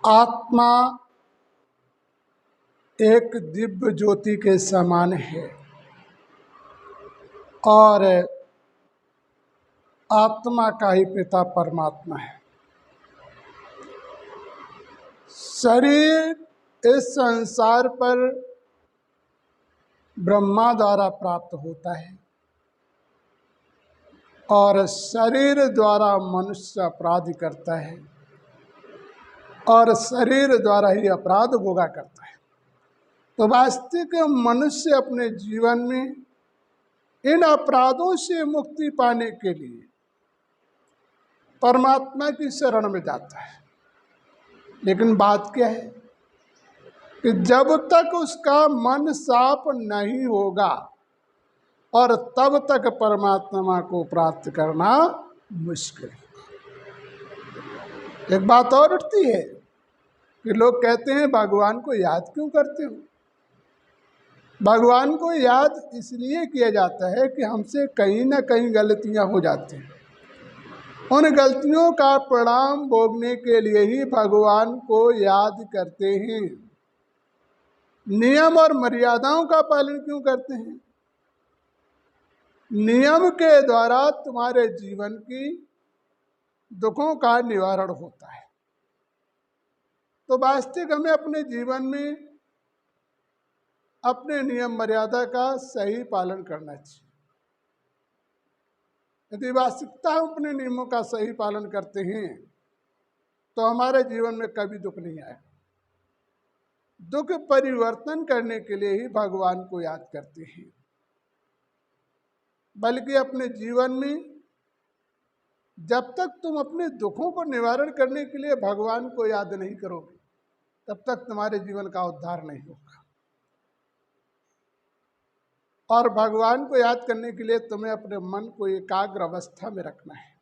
आत्मा एक दिव्य ज्योति के समान है और आत्मा का ही पिता परमात्मा है। शरीर इस संसार पर ब्रह्मा द्वारा प्राप्त होता है और शरीर द्वारा मनुष्य अपराध करता है और शरीर द्वारा ही अपराध भोगा करता है। तो वास्तविक मनुष्य अपने जीवन में इन अपराधों से मुक्ति पाने के लिए परमात्मा की शरण में जाता है। लेकिन बात क्या है कि जब तक उसका मन साफ नहीं होगा और तब तक परमात्मा को प्राप्त करना मुश्किल है। एक बात और उठती है कि लोग कहते हैं भगवान को याद क्यों करते हो? भगवान को याद इसलिए किया जाता है कि हमसे कहीं ना कहीं गलतियां हो जाती हैं। उन गलतियों का परिणाम भोगने के लिए ही भगवान को याद करते हैं। नियम और मर्यादाओं का पालन क्यों करते हैं? नियम के द्वारा तुम्हारे जीवन की दुखों का निवारण होता है। तो वास्तविक हमें अपने जीवन में अपने नियम मर्यादा का सही पालन करना चाहिए। यदि वास्तविकता हम अपने नियमों का सही पालन करते हैं तो हमारे जीवन में कभी दुख नहीं आएगा। दुख परिवर्तन करने के लिए ही भगवान को याद करते हैं, बल्कि अपने जीवन में जब तक तुम अपने दुखों को निवारण करने के लिए भगवान को याद नहीं करोगे तब तक तुम्हारे जीवन का उद्धार नहीं होगा। और भगवान को याद करने के लिए तुम्हें अपने मन को एकाग्र अवस्था में रखना है।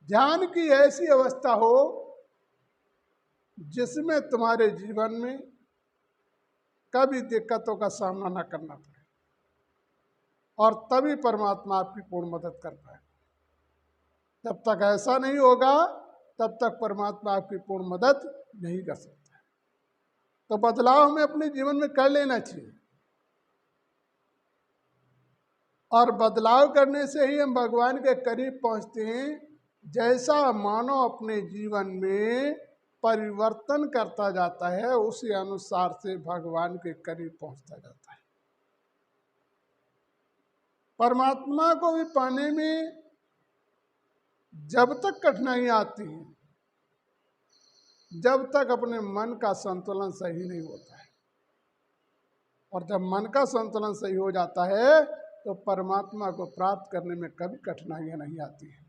ध्यान की ऐसी अवस्था हो जिसमें तुम्हारे जीवन में कभी दिक्कतों का सामना न करना पड़े और तभी परमात्मा आपकी पूर्ण मदद कर पाए। जब तक ऐसा नहीं होगा तब तक परमात्मा आपकी पूर्ण मदद नहीं कर सकता। तो बदलाव हमें अपने जीवन में कर लेना चाहिए और बदलाव करने से ही हम भगवान के करीब पहुंचते हैं। जैसा मानव अपने जीवन में परिवर्तन करता जाता है उसी अनुसार से भगवान के करीब पहुंचता जाता है। परमात्मा को भी पाने में जब तक कठिनाई आती है जब तक अपने मन का संतुलन सही नहीं होता है, और जब मन का संतुलन सही हो जाता है तो परमात्मा को प्राप्त करने में कभी कठिनाइयां नहीं आती हैं।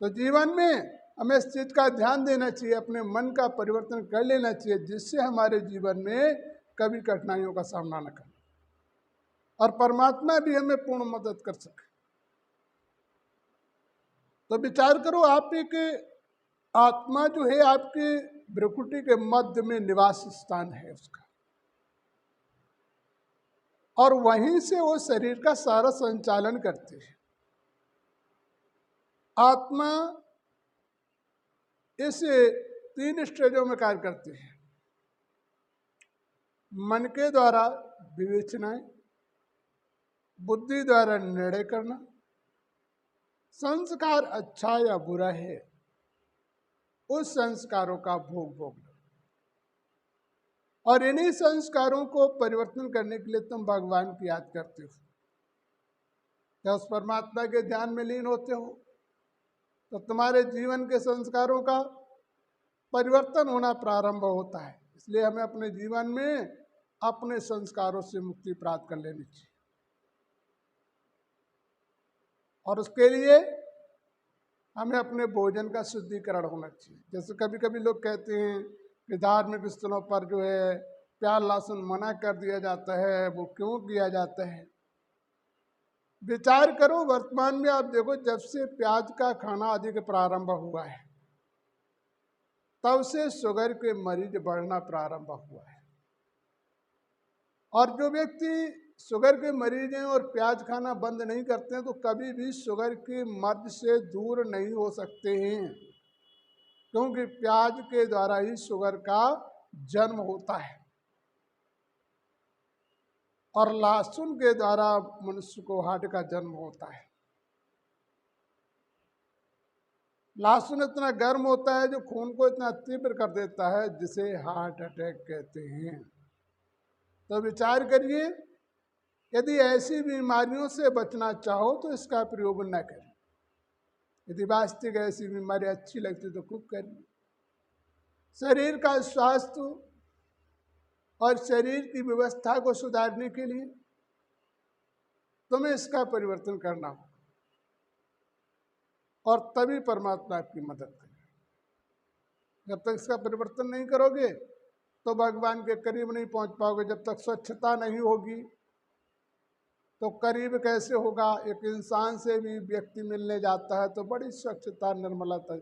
तो जीवन में हमें इस चीज का ध्यान देना चाहिए, अपने मन का परिवर्तन कर लेना चाहिए जिससे हमारे जीवन में कभी कठिनाइयों का सामना न करें और परमात्मा भी हमें पूर्ण मदद कर सके। तो विचार करो, आप एक आत्मा जो है आपके भ्रुकुटी के मध्य में निवास स्थान है उसका, और वहीं से वो शरीर का सारा संचालन करती है। आत्मा इस 3 स्टेजों में कार्य करती है। मन के द्वारा विवेचनाएं, बुद्धि द्वारा निर्णय करना, संस्कार अच्छा या बुरा है उस संस्कारों का भोग भोगना। और इन्हीं संस्कारों को परिवर्तन करने के लिए तुम भगवान की याद करते हो या उस परमात्मा के ध्यान में लीन होते हो तो तुम्हारे जीवन के संस्कारों का परिवर्तन होना प्रारंभ होता है। इसलिए हमें अपने जीवन में अपने संस्कारों से मुक्ति प्राप्त कर लेनी चाहिए और उसके लिए हमें अपने भोजन का शुद्धिकरण होना चाहिए। जैसे कभी कभी लोग कहते हैं कि धार्मिक स्थलों पर जो है प्याज लहसुन मना कर दिया जाता है, वो क्यों किया जाता है? विचार करो, वर्तमान में आप देखो, जब से प्याज का खाना अधिक प्रारंभ हुआ है तब से शुगर के मरीज बढ़ना प्रारंभ हुआ है। और जो व्यक्ति शुगर के मरीज हैं और प्याज खाना बंद नहीं करते हैं तो कभी भी शुगर के मर्ज से दूर नहीं हो सकते हैं, क्योंकि प्याज के द्वारा ही शुगर का जन्म होता है और लहसुन के द्वारा मनुष्य को हार्ट का जन्म होता है। लहसुन इतना गर्म होता है जो खून को इतना तीव्र कर देता है जिसे हार्ट अटैक कहते हैं। तो विचार करिए, यदि ऐसी बीमारियों से बचना चाहो तो इसका प्रयोग न करें। यदि वास्तविक ऐसी बीमारी अच्छी लगती तो खूब करिए। शरीर का स्वास्थ्य और शरीर की व्यवस्था को सुधारने के लिए तुम्हें इसका परिवर्तन करना होगा और तभी परमात्मा आपकी मदद करेगा। जब तक इसका परिवर्तन नहीं करोगे तो भगवान के करीब नहीं पहुंच पाओगे। जब तक स्वच्छता नहीं होगी तो करीब कैसे होगा। एक इंसान से भी व्यक्ति मिलने जाता है तो बड़ी स्वच्छता निर्मलता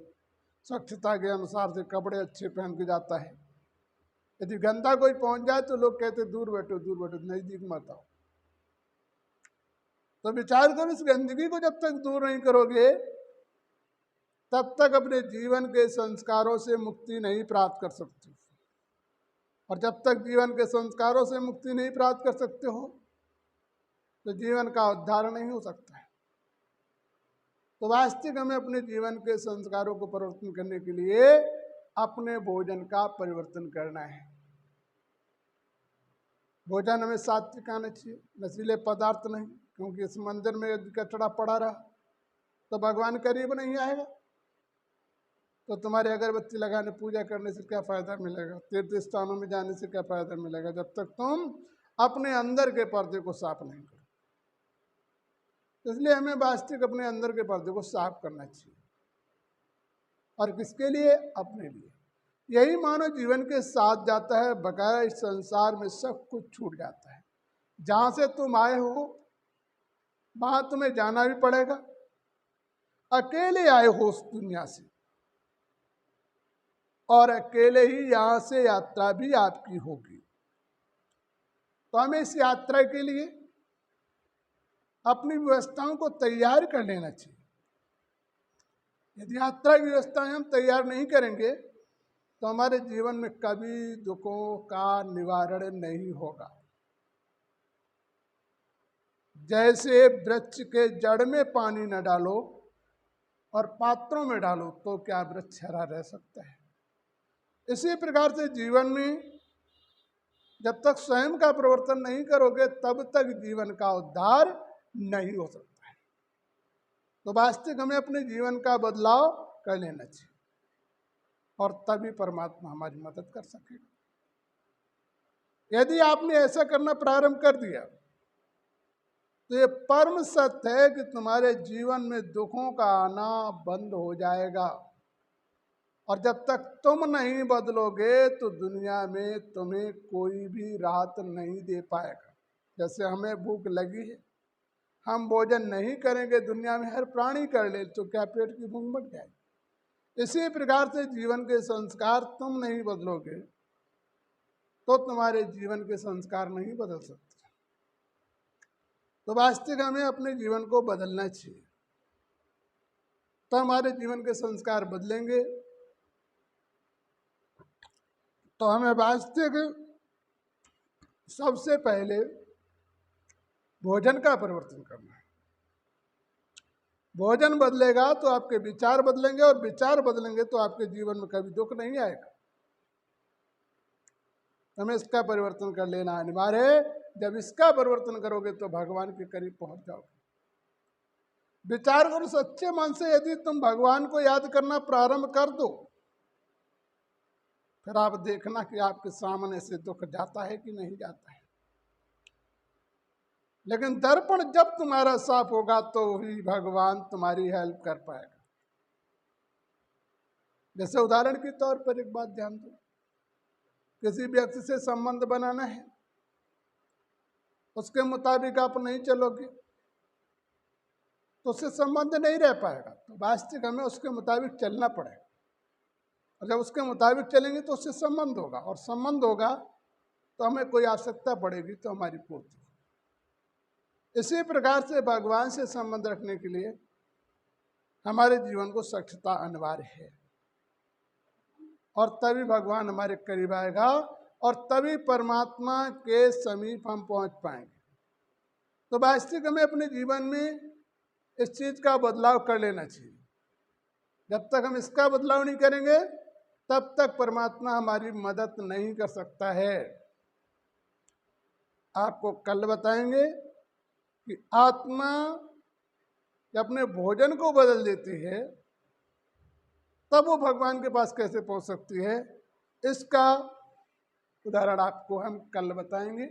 स्वच्छता के अनुसार से कपड़े अच्छे पहन के जाता है। यदि गंदा कोई पहुंच जाए तो लोग कहते दूर बैठो, नजदीक मत आओ। तो विचार करो, इस गंदगी को जब तक दूर नहीं करोगे तब तक अपने जीवन के संस्कारों से मुक्ति नहीं प्राप्त कर सकते। और जब तक जीवन के संस्कारों से मुक्ति नहीं प्राप्त कर सकते हो तो जीवन का उद्धार नहीं हो सकता है। तो वास्तविक हमें अपने जीवन के संस्कारों को परिवर्तन करने के लिए अपने भोजन का परिवर्तन करना है। भोजन हमें सात्विक आना चाहिए, नशीले पदार्थ नहीं, क्योंकि इस मंदिर में यदि कचरा पड़ा रहा तो भगवान करीब नहीं आएगा। तो तुम्हारे अगरबत्ती लगाने पूजा करने से क्या फायदा मिलेगा, तीर्थ स्थानों में जाने से क्या फायदा मिलेगा, जब तक तुम अपने अंदर के पर्दे को साफ नहीं करो। इसलिए हमें वास्तविक अपने अंदर के पर्दे को साफ करना चाहिए। और किसके लिए? अपने लिए। यही मानव जीवन के साथ जाता है, बकाया इस संसार में सब कुछ छूट जाता है। जहां से तुम आए हो वहां तुम्हें जाना भी पड़ेगा। अकेले आए हो उस दुनिया से और अकेले ही यहां से यात्रा भी आपकी होगी। तो हमें इस यात्रा के लिए अपनी व्यवस्थाओं को तैयार कर लेना चाहिए। यदि यात्रा की व्यवस्थाएं हम तैयार नहीं करेंगे तो हमारे जीवन में कभी दुखों का निवारण नहीं होगा। जैसे वृक्ष के जड़ में पानी न डालो और पात्रों में डालो तो क्या वृक्ष हरा रह सकता है। इसी प्रकार से जीवन में जब तक स्वयं का परिवर्तन नहीं करोगे तब तक जीवन का उद्धार नहीं हो सकता है। तो वास्तविक हमें अपने जीवन का बदलाव कर लेना चाहिए और तभी परमात्मा हमारी मदद कर सकेगा। यदि आपने ऐसा करना प्रारंभ कर दिया तो ये परम सत्य है कि तुम्हारे जीवन में दुखों का आना बंद हो जाएगा। और जब तक तुम नहीं बदलोगे तो दुनिया में तुम्हें कोई भी राहत नहीं दे पाएगा। जैसे हमें भूख लगी है, हम भोजन नहीं करेंगे, दुनिया में हर प्राणी कर ले तो क्या पेट की भूख मिट जाएगी। इसी प्रकार से जीवन के संस्कार तुम नहीं बदलोगे तो तुम्हारे जीवन के संस्कार नहीं बदल सकते। तो वास्तविक हमें अपने जीवन को बदलना चाहिए, तो हमारे जीवन के संस्कार बदलेंगे। तो हमें वास्तविक सबसे पहले भोजन का परिवर्तन करना है। भोजन बदलेगा तो आपके विचार बदलेंगे और विचार बदलेंगे तो आपके जीवन में कभी दुख नहीं आएगा। हमें इसका परिवर्तन कर लेना अनिवार्य है। जब इसका परिवर्तन करोगे तो भगवान के करीब पहुंच जाओगे। विचार करो, सच्चे मन से यदि तुम भगवान को याद करना प्रारंभ कर दो फिर आप देखना कि आपके सामने से दुख जाता है कि नहीं जाता है। लेकिन दर्पण जब तुम्हारा साफ होगा तो ही भगवान तुम्हारी हेल्प कर पाएगा। जैसे उदाहरण के तौर पर एक बात ध्यान दो, किसी व्यक्ति से संबंध बनाना है, उसके मुताबिक आप नहीं चलोगे तो उससे संबंध नहीं रह पाएगा। तो वास्तविक हमें उसके मुताबिक चलना पड़ेगा और जब उसके मुताबिक चलेंगे तो उससे संबंध होगा और संबंध होगा तो हमें कोई आवश्यकता पड़ेगी तो हमारी पूर्ति। इसी प्रकार से भगवान से संबंध रखने के लिए हमारे जीवन को स्वच्छता अनिवार्य है। और तभी भगवान हमारे करीब आएगा और तभी परमात्मा के समीप हम पहुंच पाएंगे। तो वास्तविक हमें अपने जीवन में इस चीज का बदलाव कर लेना चाहिए। जब तक हम इसका बदलाव नहीं करेंगे तब तक परमात्मा हमारी मदद नहीं कर सकता है। आपको कल बताएंगे कि आत्मा जब अपने भोजन को बदल देती है तब वो भगवान के पास कैसे पहुंच सकती है, इसका उदाहरण आपको हम कल बताएंगे।